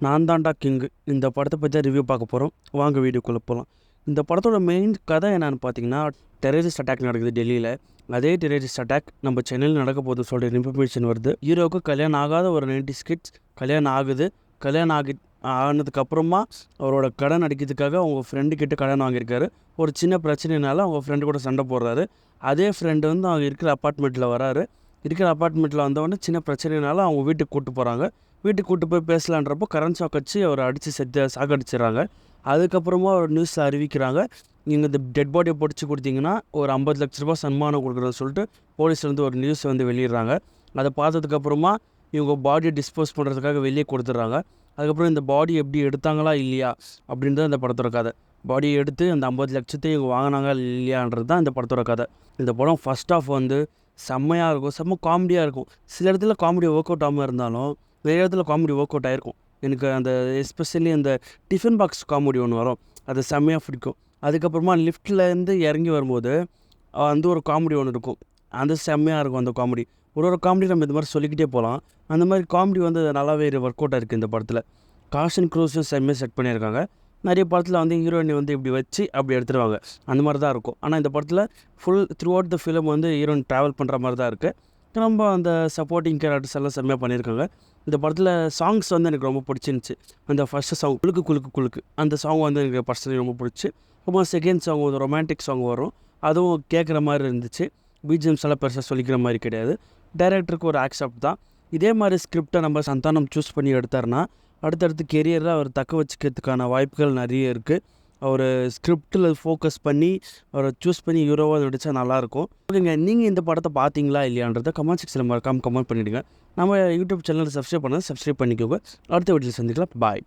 நான் தான்டா கிங்கு இந்த படத்தை பற்றி தான் ரிவ்யூ பார்க்க போகிறோம். வாங்க வீடியோக்குள்ளே போகலாம். இந்த படத்தோட மெயின் கதை என்னென்னு பார்த்தீங்கன்னா, டெரரிஸ்ட் அட்டாக் நடக்குது டெல்லியில். அதே டெரரிஸ்ட் அட்டாக் நம்ம சென்னையில் நடக்க போகுது சொல்கிற இன்ஃபர்மேஷன் வருது. ஹீரோவுக்கு கல்யாணம் ஆகாத ஒரு 90s கிட்ஸ் கல்யாணம் ஆகுது. கல்யாணம் ஆனதுக்கப்புறமா அவரோட கடன் அடிக்கிறதுக்காக அவங்க ஃப்ரெண்டு கிட்ட கடன் வாங்கியிருக்காரு. ஒரு சின்ன பிரச்சனைனால அவங்க ஃப்ரெண்டு கூட சண்டை போடுறாரு. அதே ஃப்ரெண்டு வந்து அவங்க இருக்கிற அப்பார்ட்மெண்ட்டில் வராரு. இருக்கிற அப்பார்ட்மெண்ட்டில் வந்தவொடனே சின்ன பிரச்சனைனால அவங்க வீட்டுக்கு கூப்பிட்டு போகிறாங்க. வீட்டுக்கு கூப்பிட்டு போய் பேசலான்றப்போ கரண்ட் ஷாக் அடிச்சு அவரை அடித்து சாகடிச்சிடறாங்க. அதுக்கப்புறமா ஒரு நியூஸில் அறிவிக்கிறாங்க, நீங்கள் இந்த டெட் பாடியை பொடிச்சு கொடுத்தீங்கன்னா ஒரு 50 லட்ச ரூபா சன்மானம் கொடுக்குறேன்னு சொல்லிட்டு போலீஸ்லேருந்து ஒரு நியூஸ் வந்து வெளியிடுறாங்க. அதை பார்த்ததுக்கப்புறமா இவங்க பாடியை டிஸ்போஸ் பண்ணுறதுக்காக வெளியே கொடுத்துட்றாங்க. அதுக்கப்புறம் இந்த பாடி எப்படி எடுத்தாங்களா இல்லையா அப்படின்றது அந்த படத்தோட கதை. பாடியை எடுத்து அந்த 50 லட்சத்தை இவங்க வாங்கினாங்க இல்லையான்றது தான் இந்த படத்தோட கதை. இந்த படம் ஃபஸ்ட் ஆஃப் வந்து செம்மையாக இருக்கும், செம்ம காமெடியாக இருக்கும். சில இடத்துல காமெடி ஒர்க் அவுட் ஆகாமல் இருந்தாலும் நிறைய இடத்துல காமெடி ஒர்க் அவுட் ஆகிருக்கும். எனக்கு அந்த எஸ்பெஷலி அந்த டிஃபன் பாக்ஸ் காமெடி ஒன்று வரும், அது செம்மையாக பிடிக்கும். அதுக்கப்புறமா லிஃப்ட்லேருந்து இறங்கி வரும்போது வந்து ஒரு காமெடி ஒன்று இருக்கும், அது செம்மையாக இருக்கும். அந்த காமெடி ஒரு காமெடி நம்ம இந்த மாதிரி சொல்லிக்கிட்டே போகலாம். அந்த மாதிரி காமெடி வந்து நல்லாவே ஒர்க் அவுட் ஆகிருக்கு இந்த படத்தில். காஷன் க்ரூஸும் செம்மையாக செட் பண்ணியிருக்காங்க. நிறைய படத்தில் வந்து ஹீரோயினை வந்து இப்படி வச்சு அப்படி எடுத்துருவாங்க, அந்த மாதிரி தான் இருக்கும். ஆனால் இந்த படத்தில் full through out the film வந்து ஹீரோயின் ட்ராவல் பண்ணுற மாதிரி தான் இருக்குது. ரொம்ப அந்த சப்போர்ட்டிங் கேரக்டர்ஸ் எல்லாம் செம்மையாக பண்ணியிருக்காங்க. இந்த படத்தில் சாங்ஸ் வந்து எனக்கு ரொம்ப பிடிச்சிருந்துச்சி. அந்த ஃபஸ்ட்டு சாங் குலுக்கு குலுக்கு குலுக்கு அந்த சாங் வந்து எனக்கு பர்சனலி ரொம்ப பிடிச்சி. அப்புறம் செகண்ட் சாங் ஒரு ரொமான்டிக் சாங் வரும், அதுவும் கேட்குற மாதிரி இருந்துச்சு. பிஜிஎம்ஸ் எல்லாம் பெருசாக சொல்லிக்கிற மாதிரி கிடையாது. டைரக்டருக்கு ஒரு ஆக்செப்ட் தான். இதே மாதிரி ஸ்கிரிப்டை நம்ம சந்தானம் சூஸ் பண்ணி எடுத்தார்னா அடுத்தடுத்து கெரியரில் அவர் தக்க வச்சுக்கிறதுக்கான வாய்ப்புகள் நிறைய இருக்குது. அவர் ஸ்கிரிப்டில் ஃபோக்கஸ் பண்ணி அவரை சூஸ் பண்ணி ஹீரோவாக நடித்தா நல்லாயிருக்கும். ஓகேங்க, நீங்கள் இந்த படத்தை பார்த்தீங்களா இல்லையான்றதை கமெண்ட் செக்ஷனில் மறக்காமல் கமெண்ட் பண்ணிவிடுங்க. நம்ம யூடியூப் சேனலை சப்ஸ்கிரைப் பண்ணிக்கோங்க. அடுத்த வீடியோவில் சந்திக்கலாம். பாய்.